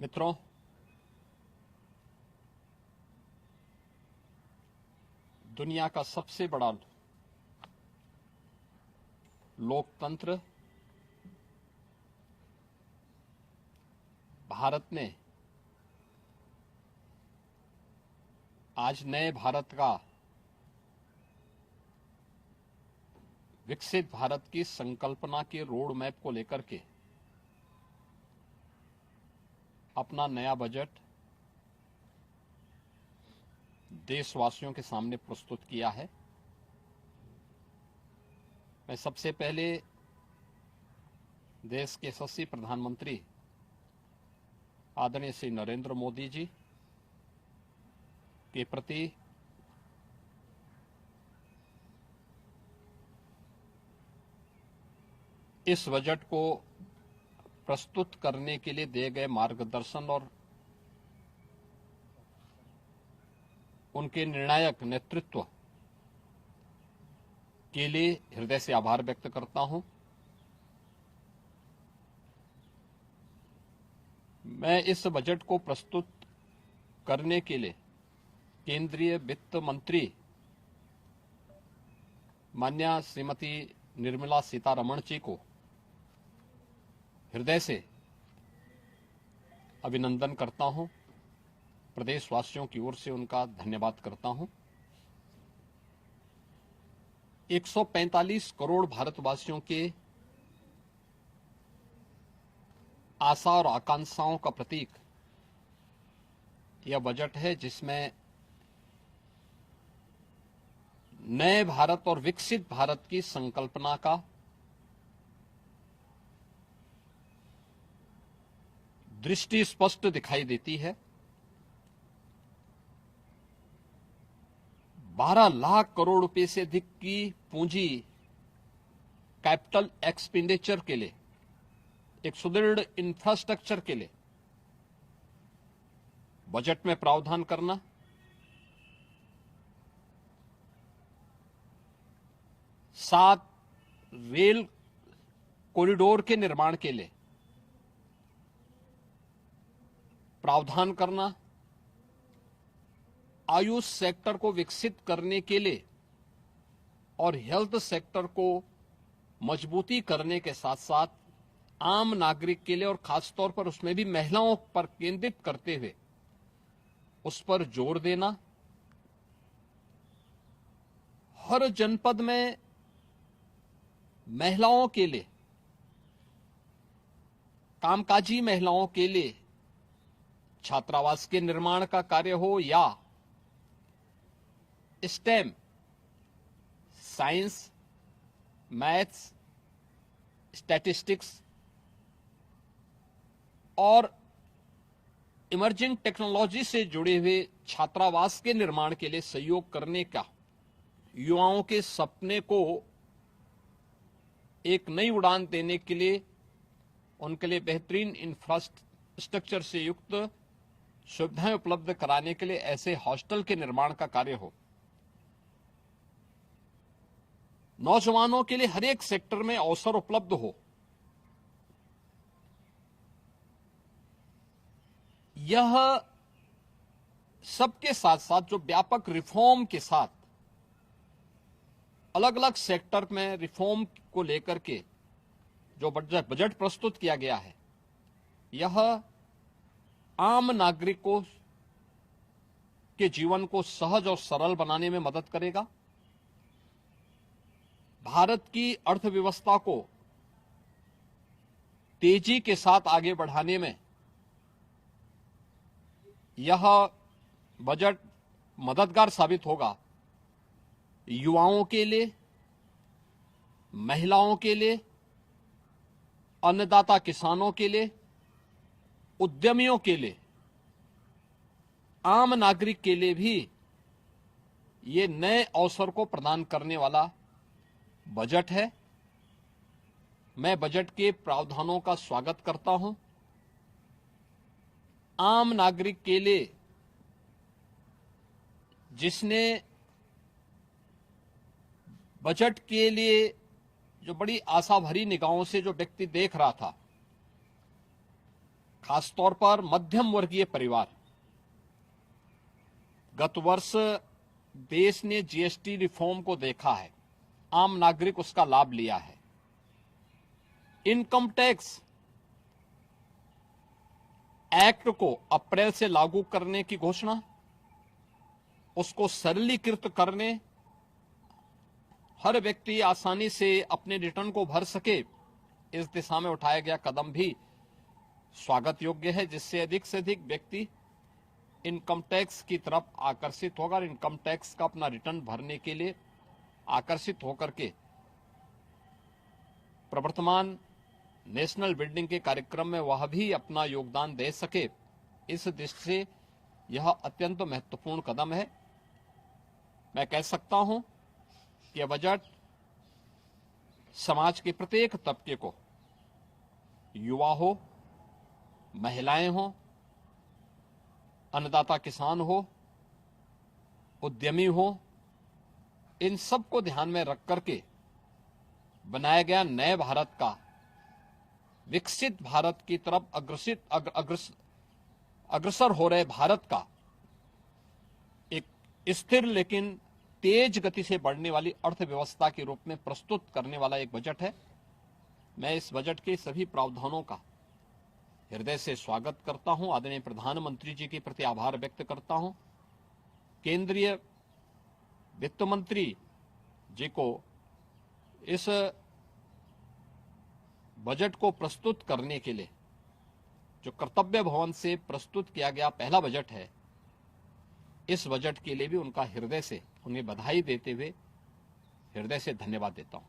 मित्रों, दुनिया का सबसे बड़ा लोकतंत्र भारत ने आज नए भारत का, विकसित भारत की संकल्पना के रोड मैप को लेकर के अपना नया बजट देशवासियों के सामने प्रस्तुत किया है। मैं सबसे पहले देश के यशस्वी प्रधानमंत्री आदरणीय श्री नरेंद्र मोदी जी के प्रति इस बजट को प्रस्तुत करने के लिए दिए गए मार्गदर्शन और उनके निर्णायक नेतृत्व के लिए हृदय से आभार व्यक्त करता हूं। मैं इस बजट को प्रस्तुत करने के लिए केंद्रीय वित्त मंत्री माननीय श्रीमती निर्मला सीतारमण जी को हृदय से अभिनंदन करता हूं, प्रदेशवासियों की ओर से उनका धन्यवाद करता हूं। 145 करोड़ भारतवासियों के आशा और आकांक्षाओं का प्रतीक यह बजट है, जिसमें नए भारत और विकसित भारत की संकल्पना का दृष्टि स्पष्ट दिखाई देती है। 12 लाख करोड़ रुपए से अधिक की पूंजी कैपिटल एक्सपेंडिचर के लिए, एक सुदृढ़ इंफ्रास्ट्रक्चर के लिए बजट में प्रावधान करना, सात रेल कॉरिडोर के निर्माण के लिए प्रावधान करना, आयुष सेक्टर को विकसित करने के लिए और हेल्थ सेक्टर को मजबूती करने के साथ साथ आम नागरिक के लिए और खासतौर पर उसमें भी महिलाओं पर केंद्रित करते हुए उस पर जोर देना, हर जनपद में महिलाओं के लिए, कामकाजी महिलाओं के लिए छात्रावास के निर्माण का कार्य हो या स्टेम, साइंस, मैथ्स, स्टैटिस्टिक्स और इमर्जिंग टेक्नोलॉजी से जुड़े हुए छात्रावास के निर्माण के लिए सहयोग करने का, युवाओं के सपने को एक नई उड़ान देने के लिए उनके लिए बेहतरीन इंफ्रास्ट्रक्चर से युक्त सुविधाएं उपलब्ध कराने के लिए ऐसे हॉस्टल के निर्माण का कार्य हो, नौजवानों के लिए हर एक सेक्टर में अवसर उपलब्ध हो, यह सबके साथ साथ जो व्यापक रिफॉर्म के साथ अलग अलग सेक्टर में रिफॉर्म को लेकर के जो बजट प्रस्तुत किया गया है, यह आम नागरिकों के जीवन को सहज और सरल बनाने में मदद करेगा, भारत की अर्थव्यवस्था को तेजी के साथ आगे बढ़ाने में यह बजट मददगार साबित होगा। युवाओं के लिए, महिलाओं के लिए, अन्नदाता किसानों के लिए, उद्यमियों के लिए, आम नागरिक के लिए भी ये नए अवसर को प्रदान करने वाला बजट है। मैं बजट के प्रावधानों का स्वागत करता हूं। आम नागरिक के लिए, जिसने बजट के लिए जो बड़ी आशा भरी निगाहों से जो व्यक्ति देख रहा था, खासतौर पर मध्यम वर्गीय परिवार, गत वर्ष देश ने जीएसटी रिफॉर्म को देखा है, आम नागरिक उसका लाभ लिया है। इनकम टैक्स एक्ट को अप्रैल से लागू करने की घोषणा, उसको सरलीकृत करने, हर व्यक्ति आसानी से अपने रिटर्न को भर सके, इस दिशा में उठाया गया कदम भी स्वागत योग्य है, जिससे अधिक से अधिक व्यक्ति इनकम टैक्स की तरफ आकर्षित होगा और इनकम टैक्स का अपना रिटर्न भरने के लिए आकर्षित होकर के प्रवर्तमान नेशनल बिल्डिंग के कार्यक्रम में वह भी अपना योगदान दे सके। इस दृष्टि से यह अत्यंत महत्वपूर्ण कदम है। मैं कह सकता हूं कि यह बजट समाज के प्रत्येक तबके को, युवा हो, महिलाएं हो, अन्नदाता किसान हो, उद्यमी हो, इन सबको ध्यान में रख करके बनाया गया नए भारत का, विकसित भारत की तरफ अग्रसर हो रहे भारत का एक स्थिर लेकिन तेज गति से बढ़ने वाली अर्थव्यवस्था के रूप में प्रस्तुत करने वाला एक बजट है। मैं इस बजट के सभी प्रावधानों का हृदय से स्वागत करता हूं। आदरणीय प्रधानमंत्री जी के प्रति आभार व्यक्त करता हूं। केंद्रीय वित्त मंत्री जी को इस बजट को प्रस्तुत करने के लिए, जो कर्तव्य भवन से प्रस्तुत किया गया पहला बजट है, इस बजट के लिए भी उनका हृदय से उन्हें बधाई देते हुए हृदय से धन्यवाद देता हूं।